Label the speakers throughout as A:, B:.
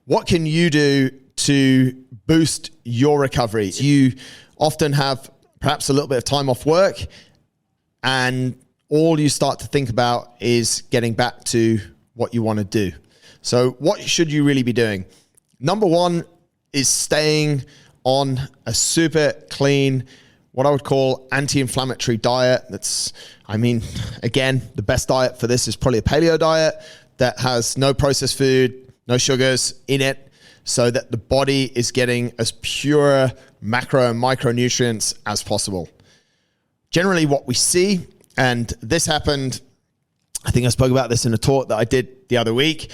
A: What can you do to boost your recovery? You often have perhaps a little bit of time off work and all you start to think about is getting back to what you want to do. So what should you really be doing? Number one is staying on a super clean, what I would call anti-inflammatory diet. Again, the best diet for this is probably a paleo diet that has no processed food, no sugars in it, so that the body is getting as pure macro and micronutrients as possible. Generally what we see, and this happened, I think I spoke about this in a talk that I did the other week.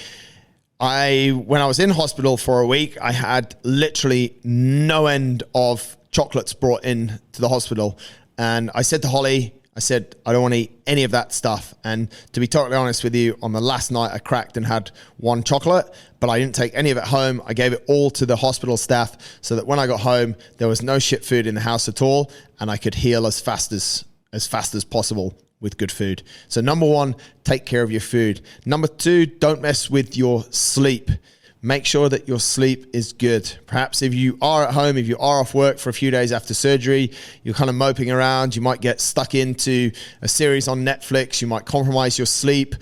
A: When I was in hospital for a week, I had literally no end of chocolates brought in to the hospital. And I said to Holly, I don't want to eat any of that stuff. And to be totally honest with you, on the last night I cracked and had one chocolate, but I didn't take any of it home. I gave it all to the hospital staff so that when I got home, there was no shit food in the house at all. And I could heal as fast as possible with good food. So number one, take care of your food. Number two, don't mess with your sleep. Make sure that your sleep is good. Perhaps if you are at home, if you are off work for a few days after surgery, you're kind of moping around, you might get stuck into a series on Netflix, you might compromise your sleep,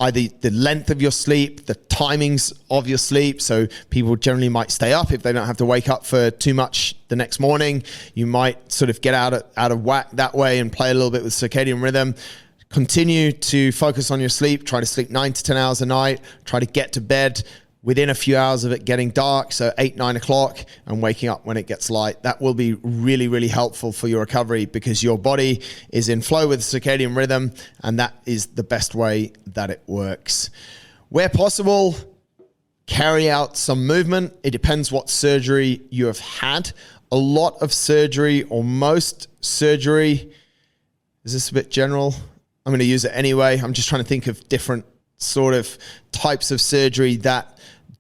A: either the length of your sleep, the timings of your sleep. So people generally might stay up if they don't have to wake up for too much the next morning. You might sort of get out of whack that way and play a little bit with circadian rhythm. Continue to focus on your sleep. Try to sleep 9 to 10 hours a night. Try to get to bed within a few hours of it getting dark, so 8, 9 o'clock, and waking up when it gets light. That will be really, really helpful for your recovery because your body is in flow with circadian rhythm, and that is the best way that it works. Where possible, carry out some movement. It depends what surgery you have had. A lot of surgery, or most surgery, is this a bit general? I'm going to use it anyway. I'm just trying to think of different sort of types of surgery that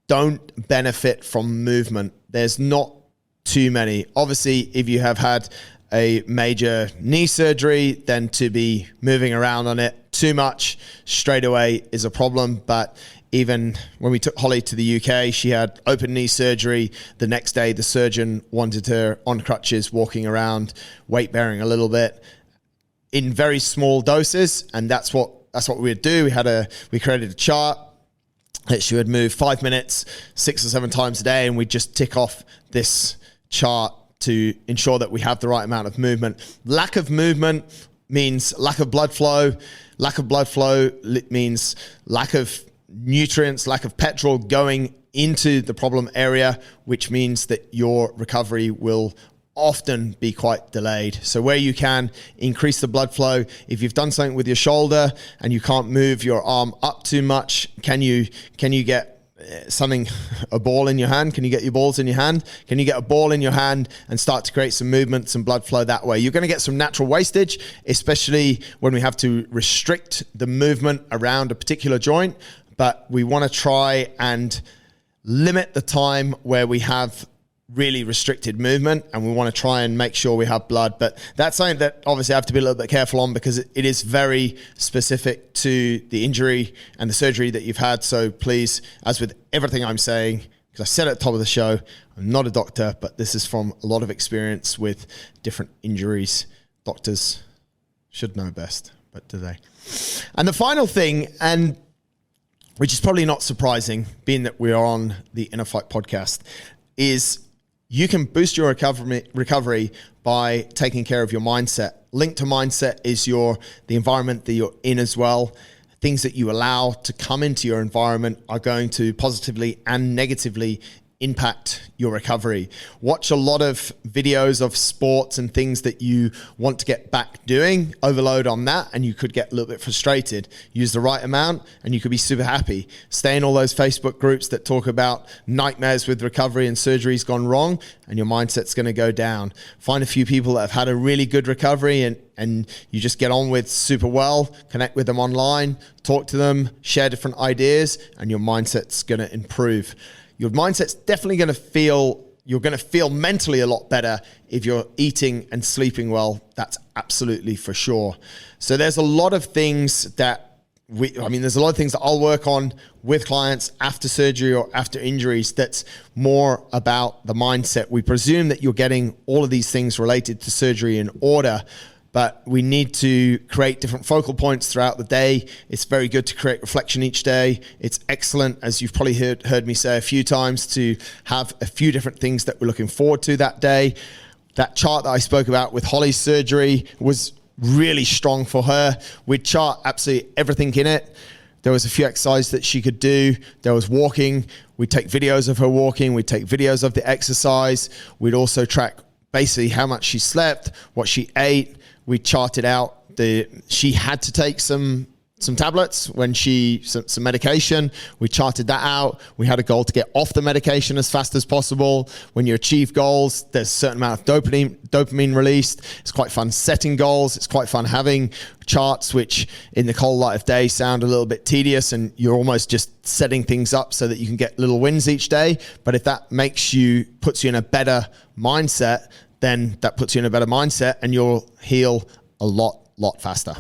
A: don't benefit from movement. There's not too many. Obviously, if you have had a major knee surgery, then to be moving around on it too much straight away is a problem. But even when we took Holly to the UK, she had open knee surgery. The next day, the surgeon wanted her on crutches, walking around, weight bearing a little bit in very small doses. And that's what we would do. We created a chart that she would move 5 minutes, 6 or 7 times a day. And we'd just tick off this chart to ensure that we have the right amount of movement. Lack of movement means lack of blood flow. Lack of blood flow means lack of nutrients, lack of petrol going into the problem area, which means that your recovery will often be quite delayed. So where you can, increase the blood flow. If you've done something with your shoulder and you can't move your arm up too much, can you get a ball in your hand? Can you get your balls in your hand? Can you get a ball in your hand and start to create some movement, some blood flow that way? You're going to get some natural wastage, especially when we have to restrict the movement around a particular joint, but we want to try and limit the time where we have really restricted movement, and we want to try and make sure we have blood. But that's something that obviously I have to be a little bit careful on because it is very specific to the injury and the surgery that you've had. So please, as with everything I'm saying, because I said at the top of the show, I'm not a doctor, but this is from a lot of experience with different injuries. Doctors should know best, but do they? And the final thing, and which is probably not surprising, being that we are on the Inner Fight podcast, is you can boost your recovery by taking care of your mindset. Linked to mindset is the environment that you're in as well. Things that you allow to come into your environment are going to positively and negatively impact your recovery. Watch a lot of videos of sports and things that you want to get back doing. Overload on that and you could get a little bit frustrated. Use the right amount and you could be super happy. Stay in all those Facebook groups that talk about nightmares with recovery and surgeries gone wrong, and your mindset's going to go down. Find a few people that have had a really good recovery and you just get on with super well. Connect with them online, talk to them, share different ideas, and your mindset's going to improve. Your mindset's definitely going to feel mentally a lot better if you're eating and sleeping well. That's absolutely for sure. So there's a lot of things that there's a lot of things that I'll work on with clients after surgery or after injuries that's more about the mindset. We presume that you're getting all of these things related to surgery in order, but we need to create different focal points throughout the day. It's very good to create reflection each day. It's excellent, as you've probably heard me say a few times, to have a few different things that we're looking forward to that day. That chart that I spoke about with Holly's surgery was really strong for her. We'd chart absolutely everything in it. There was a few exercises that she could do. There was walking. We'd take videos of her walking. We'd take videos of the exercise. We'd also track basically how much she slept, what she ate. We charted out she had to take some tablets some medication. We charted that out. We had a goal to get off the medication as fast as possible. When you achieve goals, there's a certain amount of dopamine released. It's quite fun setting goals. It's quite fun having charts, which in the cold light of day sound a little bit tedious, and you're almost just setting things up so that you can get little wins each day. But if that puts you in a better mindset, then that puts you in a better mindset and you'll heal a lot faster.